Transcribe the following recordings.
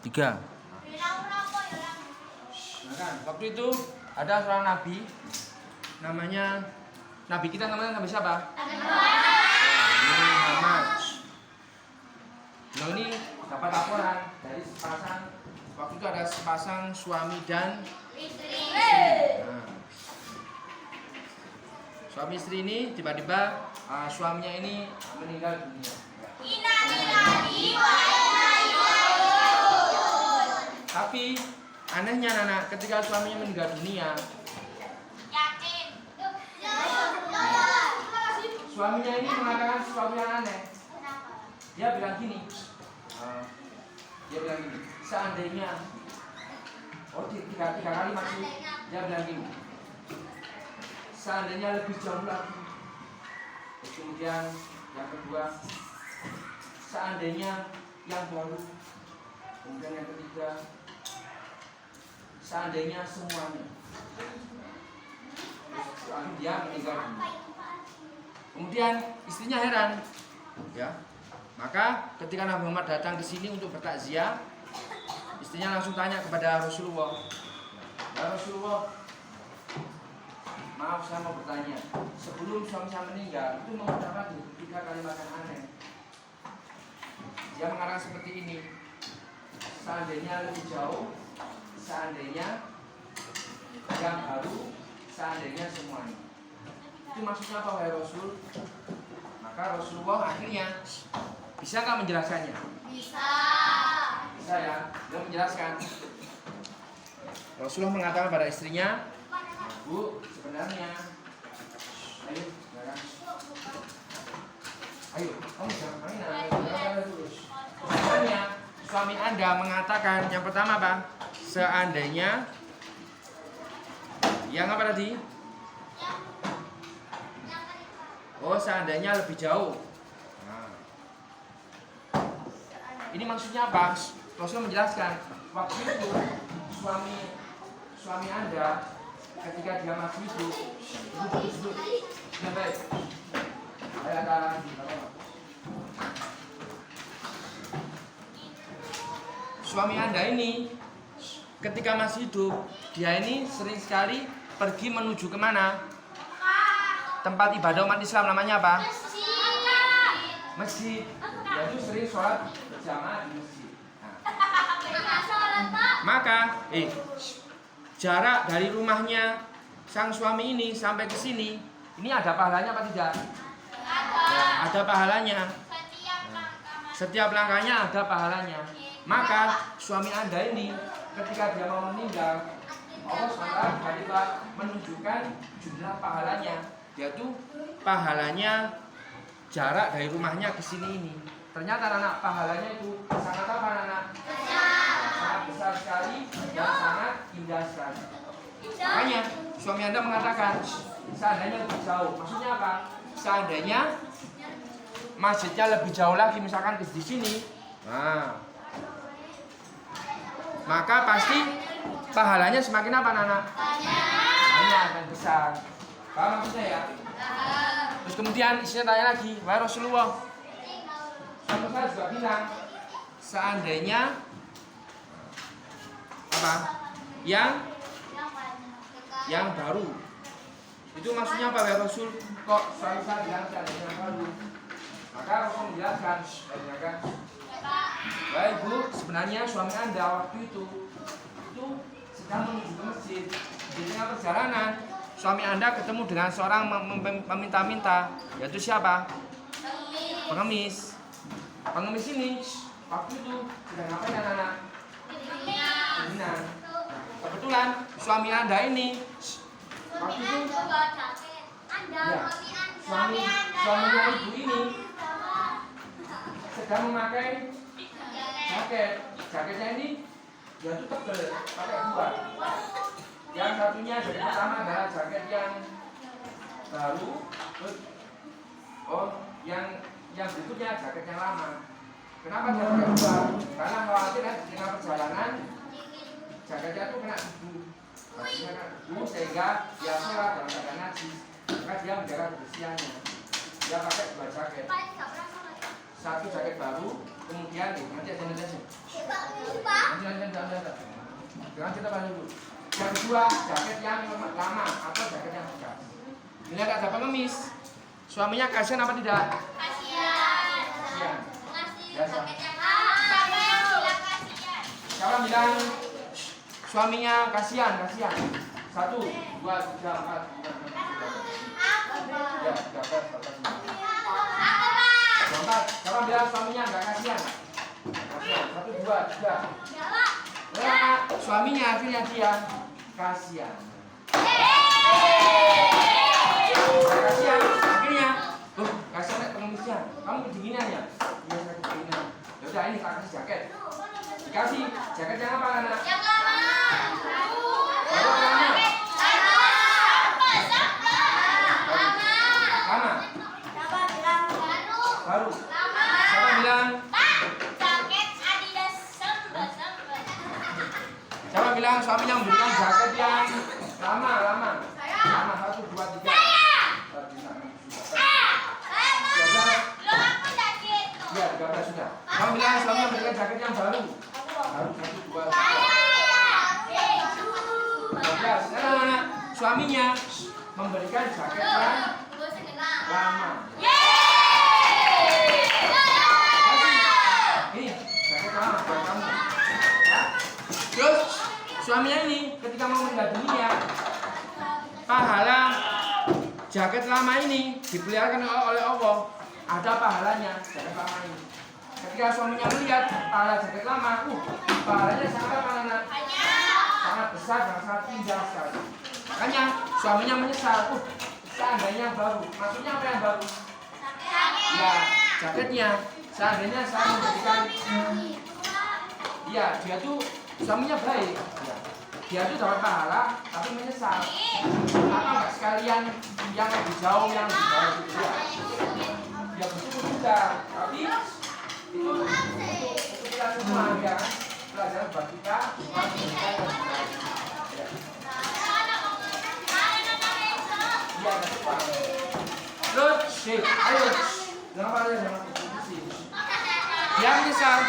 3. Nah kan, waktu itu ada seorang nabi, namanya nabi kita namanya nabi siapa? Muhammad. Nah ini dapat laporan dari sepasang, waktu itu ada sepasang suami dan istri. Nah, suami istri ini tiba-tiba suaminya ini meninggal dunia. Tapi anehnya anak, ketika suaminya meninggal dunia, suaminya ini mengatakan sesuatu yang aneh. Dia bilang gini, seandainya, tiga kali masih, dia bilang gini, seandainya lebih jauh lagi. Kemudian yang kedua, seandainya yang baru. Kemudian yang ketiga, seandainya semuanya. Lalu dia meninggal dunia. Kemudian istrinya heran, ya. Maka ketika Nabi Muhammad datang ke sini untuk bertakziah, istrinya langsung tanya kepada Rasulullah, ya Rasulullah, maaf saya mau bertanya, sebelum suami saya meninggal itu mengucapkan 3 kalimat yang aneh. Dia mengatakan seperti ini, seandainya lebih jauh, seandainya yang baru, seandainya semuanya. Itu maksudnya apa wahai Rasul? Maka Rasulullah akhirnya bisa nggak menjelaskannya? Bisa. Bisa ya, dia menjelaskan. Rasulullah mengatakan pada istrinya, Bu, sebenarnya, ayo, kamu jangan mainan, terus. Sebenarnya suami Anda mengatakan yang pertama apa? Seandainya, yang apa tadi? Oh, seandainya lebih jauh. Nah. Ini maksudnya apa? Rasul menjelaskan waktu itu suami Anda ketika dia masih hidup baik. Suami Anda ini ketika masih hidup, dia ini sering sekali pergi menuju kemana? Tempat ibadah umat Islam namanya apa? Masjid. Dia itu sering sholat berjamaah di masjid. Nah. Maka, jarak dari rumahnya sang suami ini sampai ke sini, ini ada pahalanya apa tidak? Ya, ada pahalanya. Setiap langkahnya ada pahalanya. Maka suami Anda ini ketika dia mau meninggal, Allah SWT tiba-tiba menunjukkan jumlah pahalanya. Yaitu pahalanya jarak dari rumahnya ke sini ini. Ternyata anak pahalanya itu sangat apa anak? Sangat besar sekali dan sangat indah sekali. Makanya suami Anda mengatakan seandainya lebih jauh. Maksudnya apa? Seandainya masjidnya lebih jauh lagi, misalkan di sini, nah, maka pasti pahalanya semakin apa anak? Banyak dan besar. Paham maksudnya ya? Terus kemudian istrinya tanya lagi, wahai Rasulullah, suami saya juga bilang, seandainya apa? Yang baru. Itu maksudnya apa wahai Rasul? Kok suami saya bilang seandainya yang baru? Maka Rasul menjelaskan, wahai ibu, sebenarnya suami Anda waktu itu sedang menuju ke masjid. Di tengah perjalanan, suami Anda ketemu dengan seorang peminta-minta, yaitu siapa? Pengemis. Pengemis ini waktu itu sedang ngapain anak-anak? Nah, kebetulan suami Anda ini waktu itu ya, suaminya ibu ini sedang memakai jaket. Jaketnya ini dia tuh tebal, pakai 2. Yang satunya dari pertama adalah jaket yang baru, terus yang berikutnya jaket yang lama. Kenapa dia pakai 2? Karena khawatir di tengah perjalanan jaketnya itu kena debu, sehingga dia sholat dalam keadaan najis. Maka dia menjaga kebersihannya. Dia pakai 2 jaket. satu jaket baru, kemudian nanti aja. Nanti jangan kita bahas dulu. Yang kedua, jaket yang lama atau jaket yang bekas. Melihat ada pengemis, suaminya kasihan apa tidak? Kasihan. Kasihan. Biasa. Siapa yang bilang kasihan? Siapa bilang suaminya kasihan? Satu, dua, tiga, empat, lima, enam, ya, 13, 14, 15. Empat. Siapa bilang suaminya nggak kasihan? Kasihan. Satu, dua, tiga. Nah, suaminya akhirnya dia kasihan. Kasihan, akhirnya, kasihan pengemisnya. Kamu kedinginan ya? Iya, saya kedinginan. Yaudah, ini tak kasih jaket. Dikasih jaket yang apa, anak? Yang lama. Baru apa namanya? Lama. Baru. Siapa bilang? Jaket Adidas sembel. Siapa bilang suaminya memberikan jaket yang lama? Lama, 1, 2, 3. Ya, 13 sudah. Kamu bilang suaminya memberikan jaket yang baru? Baru, 1, 2, 3. 12. Anak-anak, suaminya memberikan jaket yang lama. Ini jaket lama buat kamu. Ya. Terus suaminya ini ketika mau meninggal dunia, pahala jaket lama ini dipeliharakan oleh Allah. Ada pahalanya jaket lama ini. Ketika suaminya melihat pahala jaket lama, pahalanya sangat apa, anak? Sangat besar dan sangat indah sekali. Makanya suaminya menyesal. Seandainya baru. Maksudnya apa yang baru? Ya, jaketnya. Seandainya saya memberikan, ya dia tuh suaminya baik. Ya. Dia tuh dapat pahala, tapi menyesal. Kenapa nggak sekalian yang lebih jauh, yang lebih baik itu ya? Ya bersyukur juga. Tapi itu untuk kita semua ya. Pelajaran buat kita. Ya, terus, ayo, jangan pada jangan diskusi. Dia misal,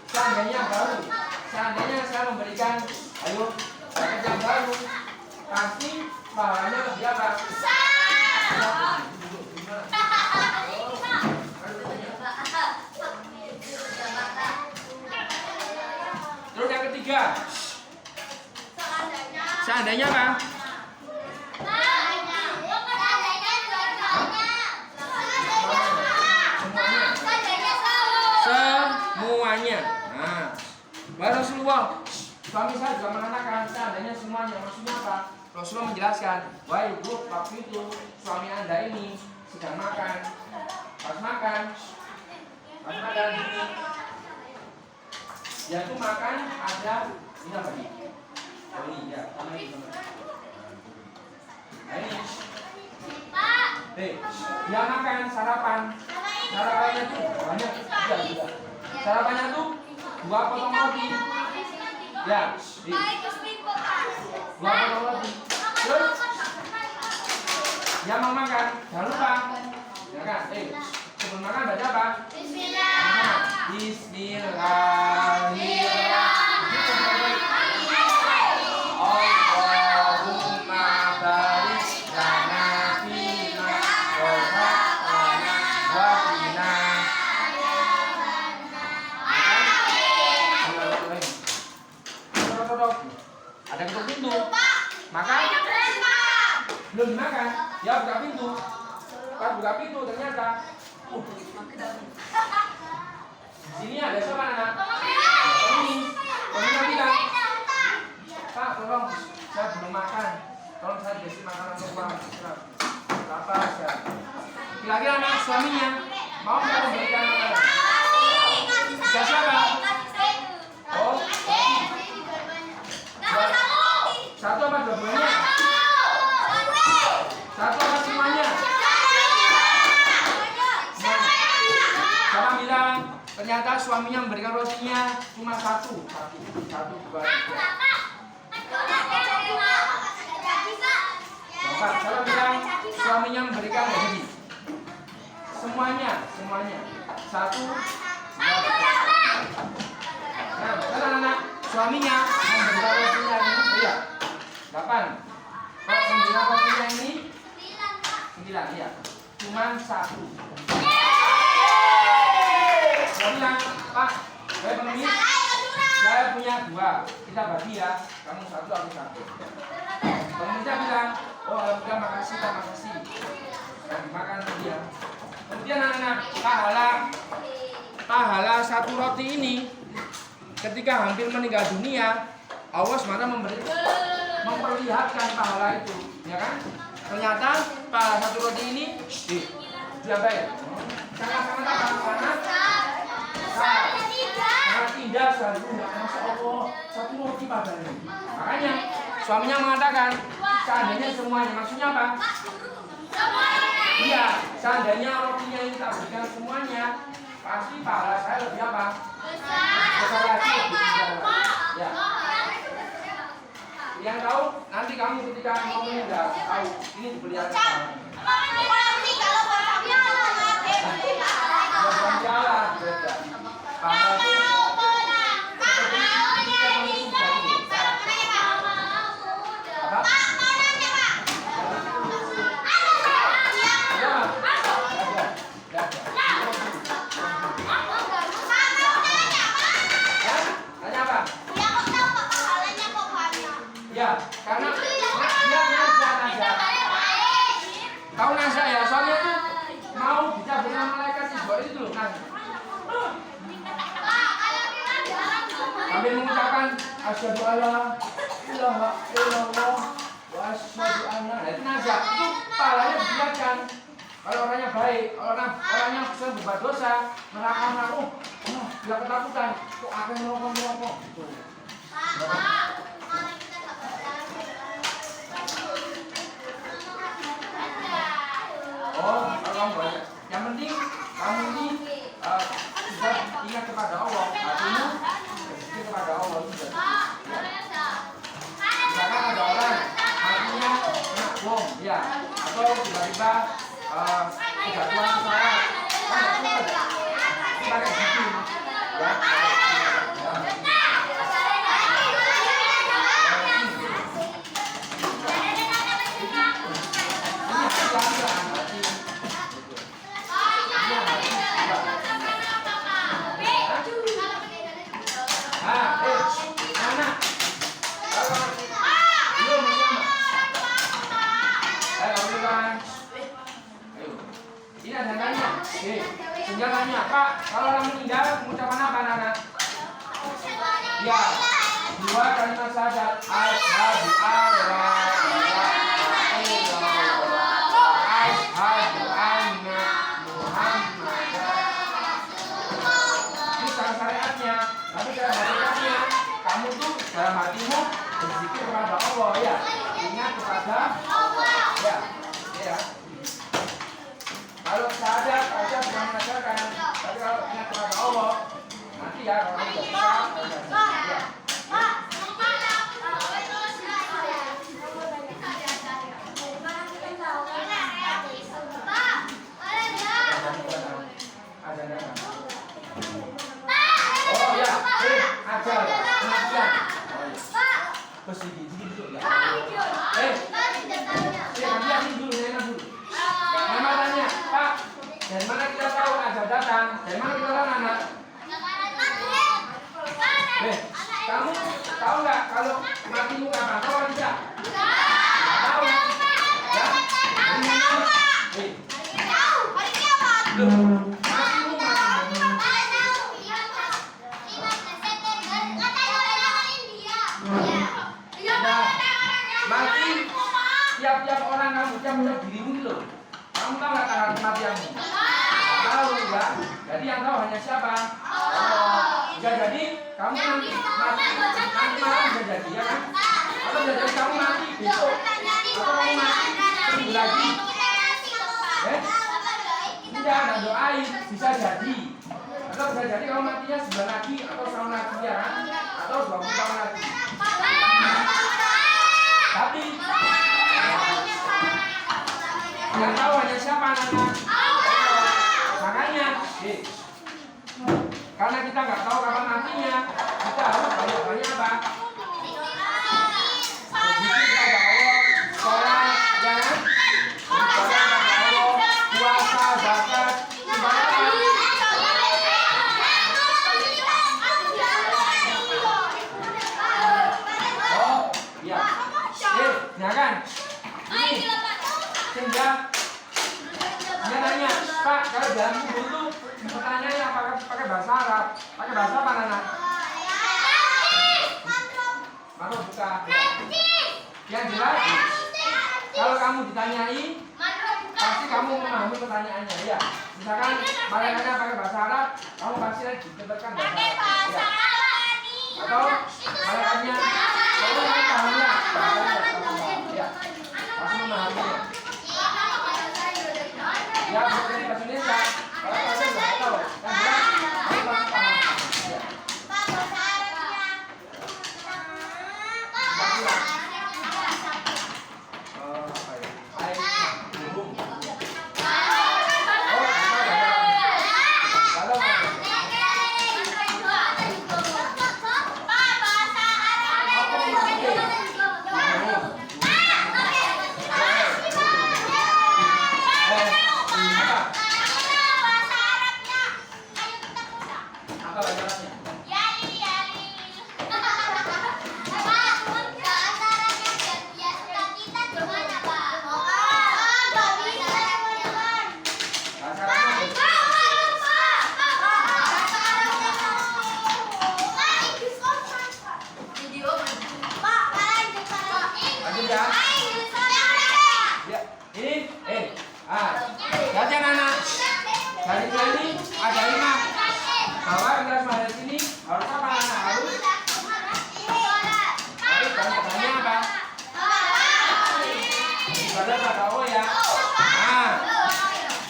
seandainya baru, seandainya saya memberikan, ayo, jaket yang baru, pasti pahalanya lebih apa? Terus yang ketiga, seandainya apa? Semuanya. Nah, Rasulullah suami saya juga mengatakan seandainya semuanya. Maksudnya apa? Rasulullah menjelaskan, wahai ibu, waktu itu suami anda ini sedang makan, pas makan ini, dia tuh makan ada ini apa nih? Oh ini ya, sama ini. Nah ini, dia makan sarapannya tuh banyak, ya. Sarapannya tuh 2 potong roti, ya, 2 potong roti. Terus dia mau makan, jangan lupa, ya kan? Sebelum makan baca apa? Bismillahirrahmanirrahim. Allahumma barik lana fima razaqtana wa qina. Ada ketuk pintu. Makan? Belum dimakan. Ya buka pintu. Pas buka pintu ternyata sini ada siapa, anak? Pengemis bilang, Pak, tolong saya belum makan. Tolong saya dikasih makanan keluar. Lapar ya. Kira-kira anak suaminya mau nggak memberikan makanan? Siapa? Oh, satu apa dua-duanya? Satu apa semuanya? Siapa bilang ternyata suaminya memberikan rotinya cuma satu, dua, tiga. Bapak, siapa bilang suaminya memberikan jadi semuanya. 1, 2, 3. Nah, sekarang anak suaminya memberikan rotinya ini, oh iya, 8. Pak memberikan rotinya ini 9, iya. Cuman 1. Dia bilang, Pak, saya pengemis, saya punya 2, kita bagi ya, kamu 1, aku 1. Pengemisnya bilang, oh alhamdulillah makasih Pak, makasih. Dan dimakan dia. Kemudian anak-anak, pahala 1 roti ini ketika hampir meninggal dunia, Allah SWT memperlihatkan pahala itu, ya kan? Ternyata pahala 1 roti ini diapain? Sangat-sangat apa? Sangat indah sekali. Masya Allah, 1 roti padanya. Makanya suaminya mengatakan, seandainya semuanya, maksudnya apa? Iya, seandainya rotinya ini tak berikan semuanya, pasti pahala saya lebih apa? Besar lagi. Ya. Yang tahu nanti kamu ketika mau meninggal tahu ini dipelihara. Bukan jalan, beda. Pahala itu ya, karena dia nasihat. Tahu nasihat ya, soalnya tuh mau dicabut sama malaikat sih, buat itu loh nasihat. Sambil mengucapkan asyhadu alla ilaha illallah wa asyhadu anna. Nah, itu nasihat. Itu pahalanya dilihatkan. Kalau orangnya baik, orangnya bisa berbuat dosa, neraka, dia ketakutan, kok akan merokok. Oh, kalau kamu baca. Yang penting kamu ini sudah ingat kepada Allah, hatimu berzikir kepada Allah sudah. Misalkan ada orang hatinya kena bom, ya, atau tiba-tiba kejatuhan pesawat, kita kayak gitu, ya. Ini ada tanya. Senjatanya, Pak. Kalau orang meninggal, mengucapkan apa, anak-anak? Ya, 2 kalimat syahadat. Asyhadu alla ilaha illallah. Asyhadu anna Muhammadar. Ini cara syariatnya. Tapi cara hakikatnya, kamu tuh dalam hatimu berzikir kepada Allah, ya. Ingat kepada Allah. Ya. Kalau syahadat aja bukan mengajarkan, tapi kalau ingat kepada Allah, nanti ya kalau kamu bisa, ya. Oh ya, ajar, pengajian. Bos gigi dulu ya. Kamu dulu, dulu. Mama tanya, Pak, dari mana kita tahu azab datang? Dari mana kita tahu anak? Kamu tahu nggak kalau matimu kapan? Tahu atau tidak? Tahu? Ya? Matimu mati tiap-tiap orang kamu yang melihat dirimu loh. Kamu tahu nggak tanggal kematianmu? Tahu ya. Jadi yang tahu hanya siapa? Allah. Bisa jadi kamu nanti mati malam bisa jadi ya kan? Atau bisa jadi kamu mati besok? Atau kamu mati seminggu lagi? Tidak ada doain bisa jadi. Atau bisa jadi kamu matinya sebulan lagi atau tahun lagi ya kan? Atau 20 tahun lagi. Tapi yang tahu hanya siapa anak-anak? Makanya, kita nggak tahu kapan matinya, kita harus banyak-banyak apa? Berzikir kepada Allah, sholat, ya kan? Beribadah kepada Allah, puasa, zakat, supaya apa? Oh, iya. Ya kan? Ini, sehingga dia nanya, Pak, kalau dalam kubur itu pertanyaannya pakai bahasa Arab, pakai bahasa apa Nana? Mana buka? Yang jelas, kalau kamu ditanyai, pasti kamu memahami pertanyaannya, ya. Misalkan malaikatnya pakai bahasa Arab, kamu pasti ditebakkan bahasa Arab, ya. Atau malaikatnya, kamu yang pahamnya bahasanya, ya. Pasti memahaminya. Ya, bukan di bahasa Indonesia. Kalau kalian nggak tahu, yang jelas, kamu pasti paham. Ya.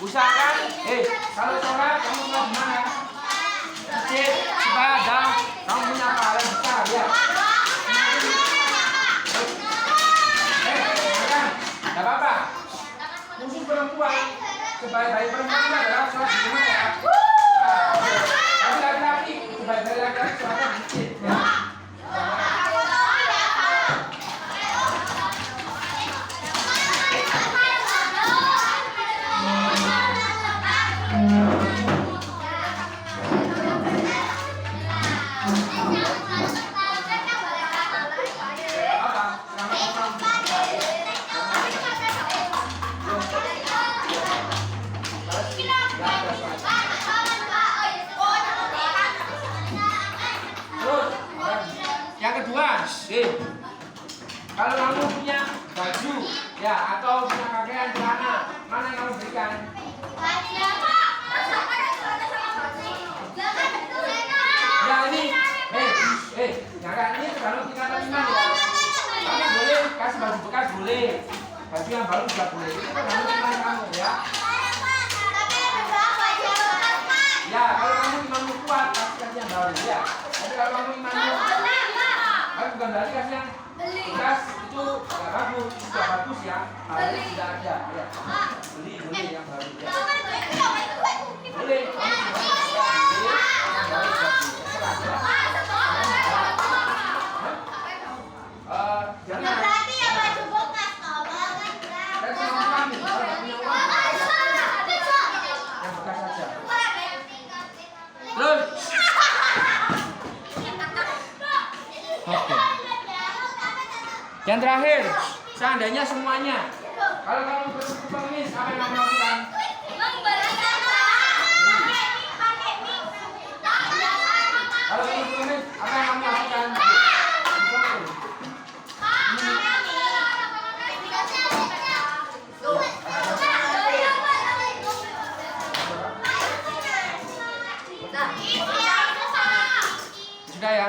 Usahakan, kalau sholat kamu sholat di mana? Masjid, ibadah, kamu punya pahala besar, ya. Makan, tidak apa-apa. Musuh perempuan, sebaik-baik perempuan adalah sholat di rumah, ya. Tapi laki-laki, sebaik-baik laki-laki sholatnya di masjid, ya. Kalau kamu punya baju, ya, atau punya pakaian celana, mana yang kamu berikan? Ya ini, jangan ini tergantung tingkatan iman, ya. Kamu boleh kasih baju bekas, boleh. Baju yang baru juga boleh. Itu tergantung iman kamu, ya. Ya, kalau kamu imanmu kuat, kasih yang baru, ya. Tapi kalau kamu imanmu, bukan berarti kasih yang bekas itu nggak bagus, sudah bagus ya, harus tidak ada, ya. Beli yang baru, ya. Boleh, jangan. Berarti ya baju bekas, dan sama kami, kalau nggak punya uang, yang bekas saja. Terus. Oke. Yang terakhir, seandainya semuanya, kalau kamu berpengemis, apa yang kamu lakukan? Kalau kamu berpengemis, apa yang kamu lakukan? Sudah ya.